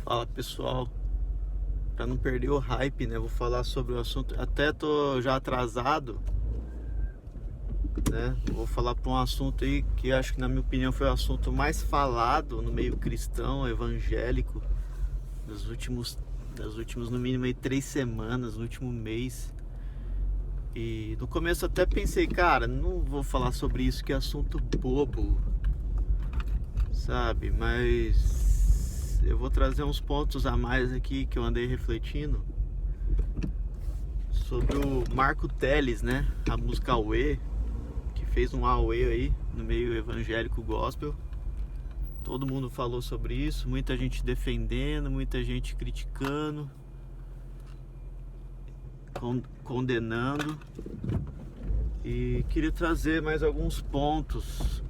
Fala pessoal, para não perder o hype, né? Vou falar sobre o assunto. Até tô já atrasado, né? Vou falar para um assunto aí que acho que, na minha opinião, foi o assunto mais falado no meio cristão, evangélico, das últimas no mínimo aí 3 semanas, no último mês. E no começo até pensei, cara, não vou falar sobre isso, que é assunto bobo, sabe? Mas eu vou trazer uns pontos a mais aqui que eu andei refletindo sobre o Marco Teles, né? A música Aue, que fez um Aue aí no meio evangélico gospel. Todo mundo falou sobre isso, muita gente defendendo, muita gente criticando, condenando. E queria trazer mais alguns pontos.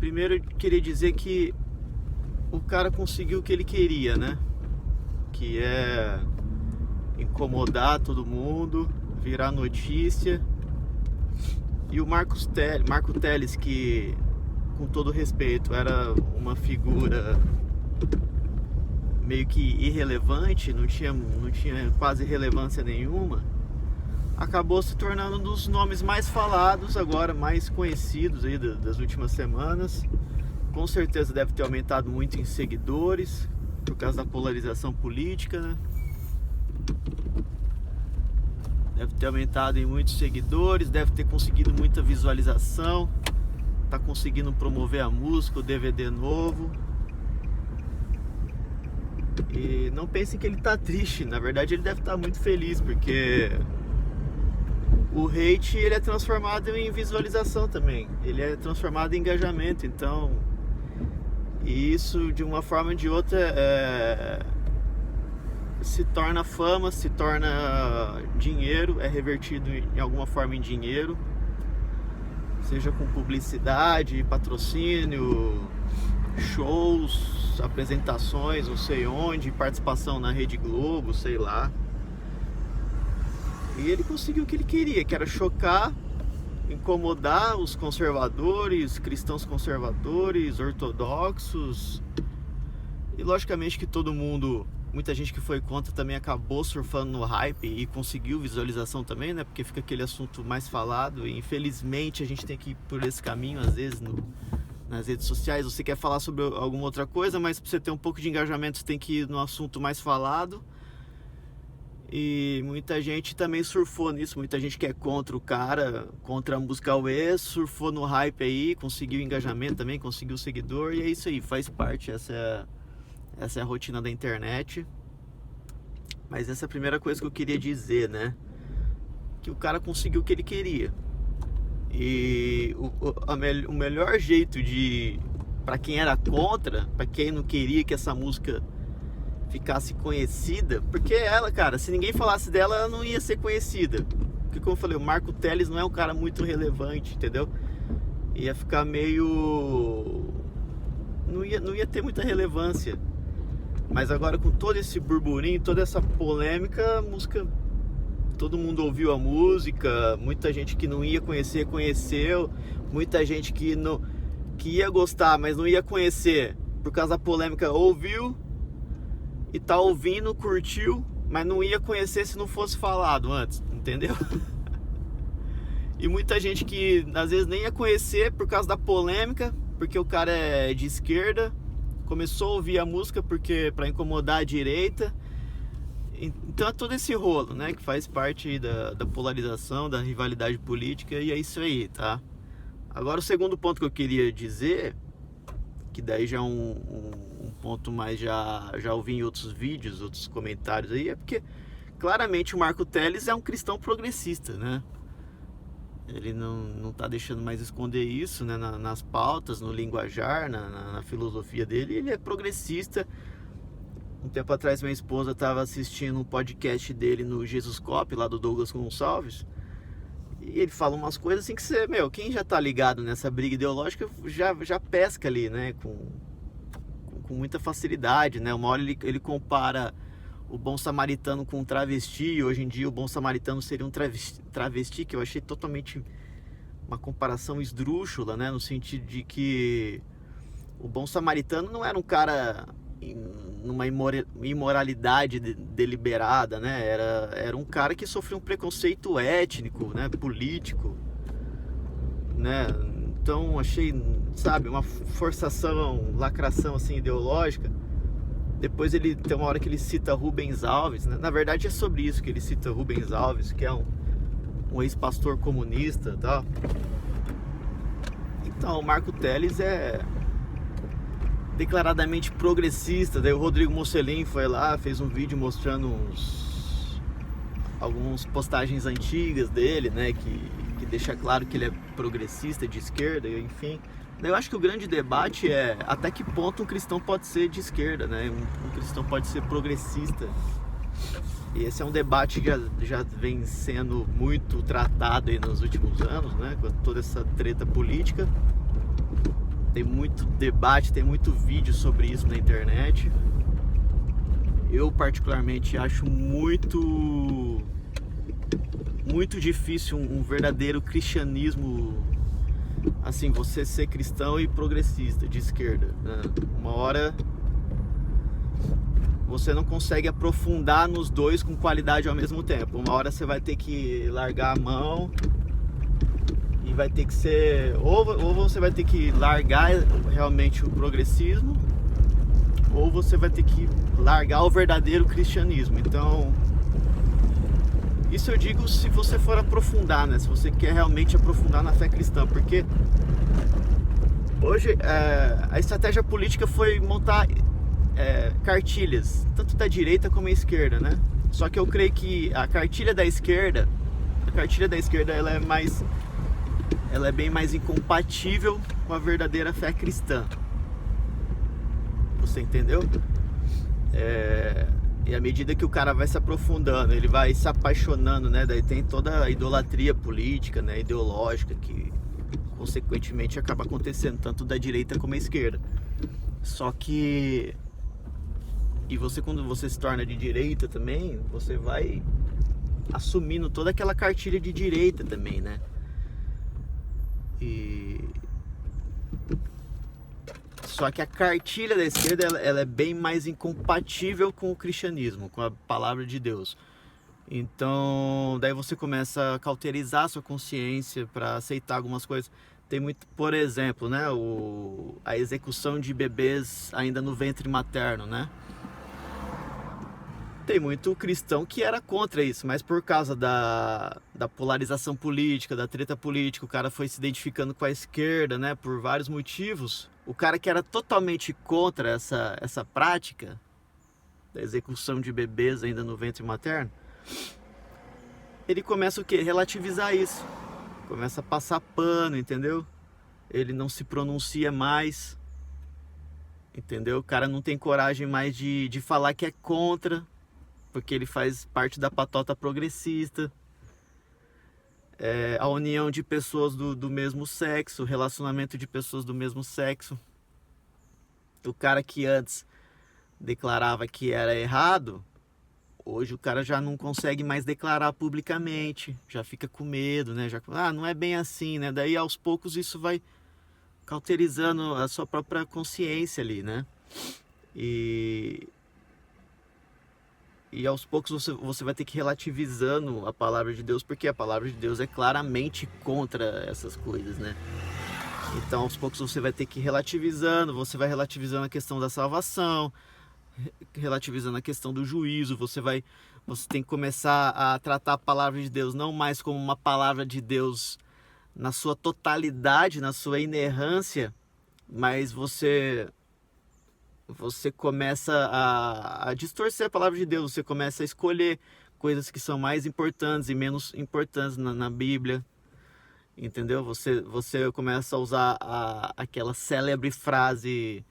Primeiro eu queria dizer que o cara conseguiu o que ele queria, né? Que é incomodar todo mundo, virar notícia. E o Marco Teles, que, com todo respeito, era uma figura meio que irrelevante, não tinha quase relevância nenhuma, acabou se tornando um dos nomes mais falados agora, mais conhecidos aí das últimas semanas. Com certeza deve ter aumentado muito em seguidores por causa da polarização política, né? Deve ter aumentado em muitos seguidores, deve ter conseguido muita visualização, tá conseguindo promover a música, o DVD novo. E não pensem que ele tá triste, na verdade ele deve estar muito feliz, porque o hate, ele é transformado em visualização também, ele é transformado em engajamento. Então, e isso de uma forma ou de outra se torna fama, se torna dinheiro, é revertido em alguma forma em dinheiro, seja com publicidade, patrocínio, shows, apresentações, não sei onde, participação na Rede Globo, sei lá. E ele conseguiu o que ele queria, que era chocar, incomodar os conservadores, cristãos conservadores, ortodoxos. E logicamente que todo mundo, muita gente que foi contra também acabou surfando no hype e conseguiu visualização também, né? Porque fica aquele assunto mais falado. E infelizmente a gente tem que ir por esse caminho às vezes nas redes sociais. Você quer falar sobre alguma outra coisa, mas para você ter um pouco de engajamento você tem que ir no assunto mais falado. E muita gente também surfou nisso, muita gente que é contra o cara, contra a música Aue, surfou no hype aí, conseguiu engajamento também, conseguiu seguidor. E é isso aí, faz parte, essa é a rotina da internet. Mas essa é a primeira coisa que eu queria dizer, né? Que o cara conseguiu o que ele queria. E o melhor jeito para quem era contra, para quem não queria que essa música ficasse conhecida, porque ela, cara, se ninguém falasse dela, ela não ia ser conhecida. Porque, como eu falei, o Marco Teles não é um cara muito relevante, entendeu? Ia ficar meio... Não ia ter muita relevância. Mas agora, com todo esse burburinho, toda essa polêmica, a música... Todo mundo ouviu a música, muita gente que não ia conhecer, conheceu. Muita gente que ia gostar, mas não ia conhecer, por causa da polêmica, ouviu. E tá ouvindo, curtiu, mas não ia conhecer se não fosse falado antes, entendeu? E muita gente que às vezes nem ia conhecer por causa da polêmica, porque o cara é de esquerda, começou a ouvir a música porque para incomodar a direita. Então é todo esse rolo, né, que faz parte aí da polarização, da rivalidade política, e é isso aí, tá? Agora o segundo ponto que eu queria dizer, que daí já é um ponto mais, já ouvi em outros vídeos, outros comentários aí, é porque claramente o Marco Teles é um cristão progressista, né? Ele não tá deixando mais esconder isso, né? Nas pautas, no linguajar, na filosofia dele, ele é progressista. Um tempo atrás minha esposa estava assistindo um podcast dele no Jesuscope, lá do Douglas Gonçalves, e ele fala umas coisas assim que você, quem já tá ligado nessa briga ideológica já pesca ali, né, com muita facilidade, né? Uma hora ele compara o bom samaritano com um travesti, e hoje em dia o bom samaritano seria um travesti, que eu achei totalmente uma comparação esdrúxula, né? No sentido de que o bom samaritano não era um cara numa imoralidade deliberada, né? Era um cara que sofreu um preconceito étnico, né? Político, né? Então achei, sabe, uma forçação, lacração assim ideológica. Depois ele tem uma hora que ele cita Rubens Alves, né? Na verdade é sobre isso que ele cita Rubens Alves, que é um ex-pastor comunista, tá? Então, o Marco Teles é declaradamente progressista. Daí o Rodrigo Mocelin foi lá, fez um vídeo mostrando algumas postagens antigas dele, né, que deixa claro que ele é progressista, de esquerda, enfim. Eu acho que o grande debate é até que ponto um cristão pode ser de esquerda, né? Um cristão pode ser progressista. E esse é um debate que já vem sendo muito tratado aí nos últimos anos, né? Com toda essa treta política. Tem muito debate, tem muito vídeo sobre isso na internet. Eu particularmente acho muito difícil um verdadeiro cristianismo, assim, você ser cristão e progressista, de esquerda, né? Uma hora você não consegue aprofundar nos dois com qualidade ao mesmo tempo. Uma hora você vai ter que largar a mão e vai ter que ser... Ou você vai ter que largar realmente o progressismo, ou você vai ter que largar o verdadeiro cristianismo. Então, isso eu digo se você for aprofundar, né? Se você quer realmente aprofundar na fé cristã, porque hoje a estratégia política foi montar cartilhas, tanto da direita como da esquerda, né? Só que eu creio que a cartilha da esquerda ela é bem mais incompatível com a verdadeira fé cristã. Você entendeu? E à medida que o cara vai se aprofundando, ele vai se apaixonando, né? Daí tem toda a idolatria política, né? Ideológica, que consequentemente acaba acontecendo tanto da direita como da esquerda. Só que... E você, quando você se torna de direita também, você vai assumindo toda aquela cartilha de direita também, né? Só que a cartilha da esquerda ela é bem mais incompatível com o cristianismo, com a palavra de Deus. Então, daí você começa a cauterizar a sua consciência para aceitar algumas coisas. Tem muito, por exemplo, né, a execução de bebês ainda no ventre materno, né? Tem muito cristão que era contra isso, mas por causa da polarização política, da treta política, o cara foi se identificando com a esquerda, né, por vários motivos. O cara que era totalmente contra essa prática da execução de bebês ainda no ventre materno, ele começa o quê? Relativizar isso. Começa a passar pano, entendeu? Ele não se pronuncia mais, entendeu? O cara não tem coragem mais de falar que é contra, porque ele faz parte da patota progressista. A união de pessoas do mesmo sexo, relacionamento de pessoas do mesmo sexo. O cara que antes declarava que era errado, hoje o cara já não consegue mais declarar publicamente, já fica com medo, né? Não é bem assim, né? Daí aos poucos isso vai cauterizando a sua própria consciência ali, né? E aos poucos você vai ter que ir relativizando a palavra de Deus, porque a palavra de Deus é claramente contra essas coisas, né? Então aos poucos você vai ter que ir relativizando, você vai relativizando a questão da salvação, relativizando a questão do juízo, você tem que começar a tratar a palavra de Deus não mais como uma palavra de Deus na sua totalidade, na sua inerrância, mas você começa a distorcer a palavra de Deus, você começa a escolher coisas que são mais importantes e menos importantes na Bíblia, entendeu? Você começa a usar aquela célebre frase: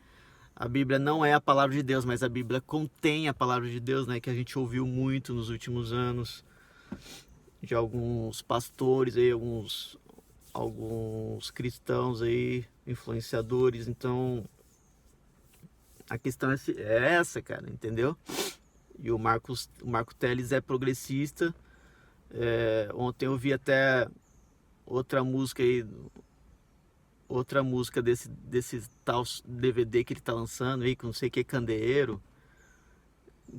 a Bíblia não é a palavra de Deus, mas a Bíblia contém a palavra de Deus, né? Que a gente ouviu muito nos últimos anos de alguns pastores aí, alguns cristãos aí, influenciadores. Então a questão é essa, cara, entendeu? E o Marco Teles é progressista. Ontem eu vi até outra música aí outra música desse tal DVD que ele tá lançando aí, com não sei o que, Candeeiro.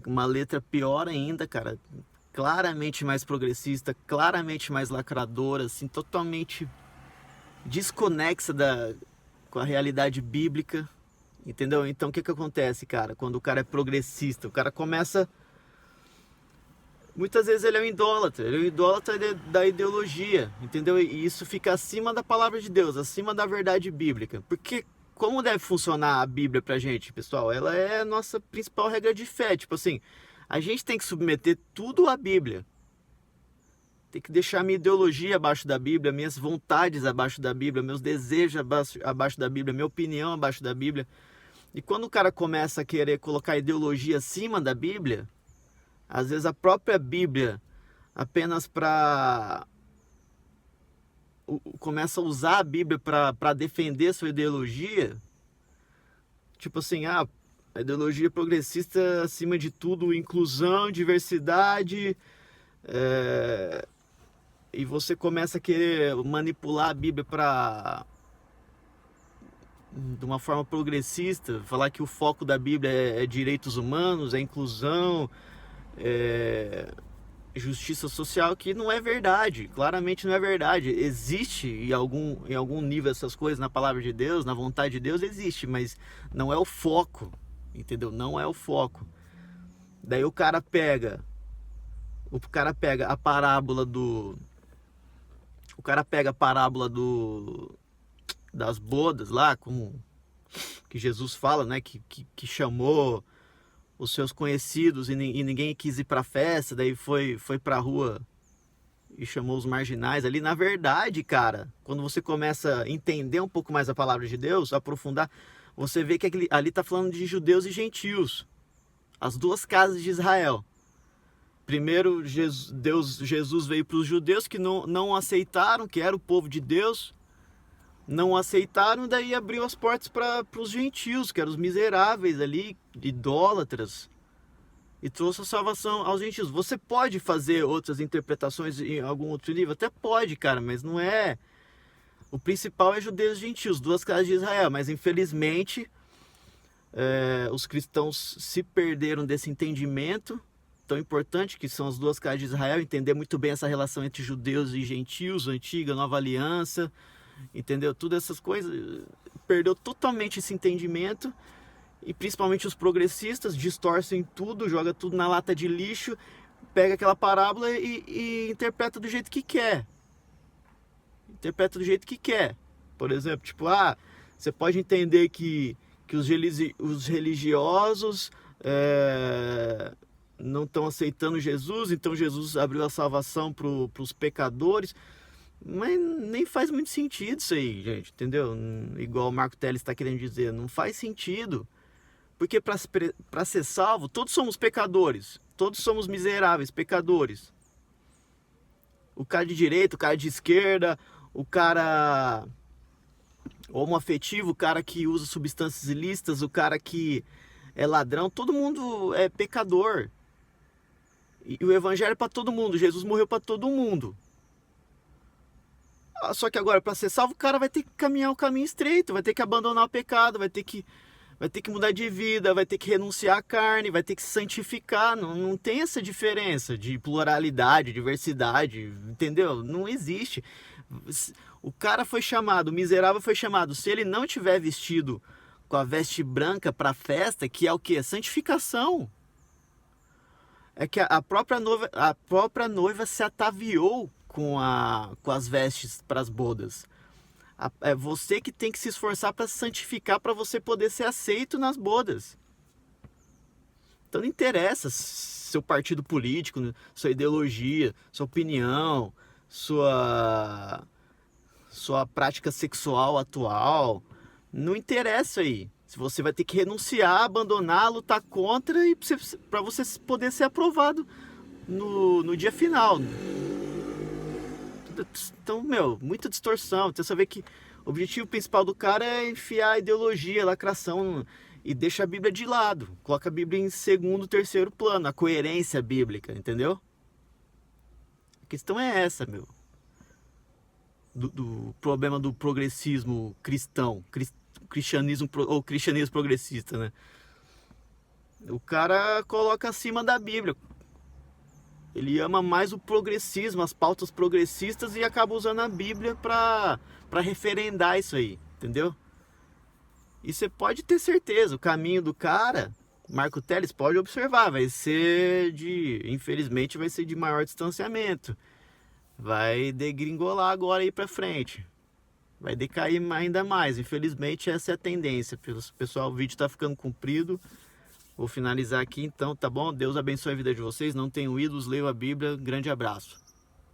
Uma letra pior ainda, cara. Claramente mais progressista, claramente mais lacradora, assim, totalmente desconexa com a realidade bíblica, entendeu? Então o que acontece, cara? Quando o cara é progressista, o cara começa... Muitas vezes ele é um idólatra da ideologia, entendeu? E isso fica acima da palavra de Deus, acima da verdade bíblica. Porque como deve funcionar a Bíblia pra gente, pessoal? Ela é a nossa principal regra de fé. Tipo assim, a gente tem que submeter tudo à Bíblia. Tem que deixar minha ideologia abaixo da Bíblia, minhas vontades abaixo da Bíblia, meus desejos abaixo da Bíblia, minha opinião abaixo da Bíblia. E quando o cara começa a querer colocar ideologia acima da Bíblia, às vezes a própria Bíblia, apenas para... começa a usar a Bíblia para defender sua ideologia. Tipo assim, a ideologia progressista acima de tudo, inclusão, diversidade... E você começa a querer manipular a Bíblia de uma forma progressista, falar que o foco da Bíblia é direitos humanos, é inclusão, é justiça social, que não é verdade, claramente não é verdade. Existe em algum nível essas coisas na palavra de Deus, na vontade de Deus, existe, mas não é o foco, entendeu? Não é o foco. Daí o cara pega a parábola do... O cara pega a parábola das bodas lá, como que Jesus fala, né? Que chamou os seus conhecidos e ninguém quis ir para a festa, daí foi para a rua e chamou os marginais ali. Na verdade, cara, quando você começa a entender um pouco mais a palavra de Deus, aprofundar, você vê que ali está falando de judeus e gentios, as duas casas de Israel. Primeiro, Jesus veio para os judeus que não aceitaram, que era o povo de Deus, não aceitaram, daí abriu as portas para os gentios, que eram os miseráveis ali, idólatras, e trouxe a salvação aos gentios. Você pode fazer outras interpretações em algum outro livro? Até pode, cara, mas não é... O principal é judeus e gentios, duas casas de Israel, mas infelizmente os cristãos se perderam desse entendimento tão importante que são as duas casas de Israel, entender muito bem essa relação entre judeus e gentios, antiga, nova aliança, entendeu? Todas essas coisas, perdeu totalmente esse entendimento, e principalmente os progressistas distorcem tudo, joga tudo na lata de lixo, pega aquela parábola e interpreta do jeito que quer. Interpreta do jeito que quer. Por exemplo, tipo, você pode entender que os religiosos não estão aceitando Jesus, então Jesus abriu a salvação para os pecadores, mas nem faz muito sentido isso aí, gente, entendeu? Igual o Marco Teles está querendo dizer, não faz sentido, porque para ser salvo, todos somos pecadores, todos somos miseráveis, pecadores. O cara de direita, o cara de esquerda, o cara homoafetivo, o cara que usa substâncias ilícitas, o cara que é ladrão, todo mundo é pecador. E o evangelho é para todo mundo, Jesus morreu para todo mundo. Só que agora, para ser salvo, o cara vai ter que caminhar o caminho estreito, vai ter que abandonar o pecado, vai ter que mudar de vida, vai ter que renunciar à carne, vai ter que se santificar. Não tem essa diferença de pluralidade, diversidade, entendeu? Não existe. O cara foi chamado, o miserável foi chamado, se ele não tiver vestido com a veste branca para a festa, que é o que? Santificação. É que a própria noiva se ataviou com as vestes para as bodas. É você que tem que se esforçar para se santificar, para você poder ser aceito nas bodas. Então não interessa seu partido político, sua ideologia, sua opinião, sua prática sexual atual. Não interessa aí. Você vai ter que renunciar, abandonar, lutar contra e para você poder ser aprovado no dia final. Então, muita distorção. Então você vê que o objetivo principal do cara é enfiar a ideologia, a lacração e deixa a Bíblia de lado. Coloca a Bíblia em segundo, terceiro plano, a coerência bíblica, entendeu? A questão é essa, do problema do progressismo cristão, cristianismo ou cristianismo progressista, né? O cara coloca acima da Bíblia. Ele ama mais o progressismo, as pautas progressistas, e acaba usando a Bíblia para referendar isso aí, entendeu? E você pode ter certeza, o caminho do cara, Marco Teles, pode observar, vai ser infelizmente vai ser de maior distanciamento. Vai degringolar agora aí pra frente. Vai decair ainda mais. Infelizmente essa é a tendência. Pessoal, o vídeo tá ficando comprido. Vou finalizar aqui então, tá bom? Deus abençoe a vida de vocês. Não tenham ídolos, leiam a Bíblia. Grande abraço.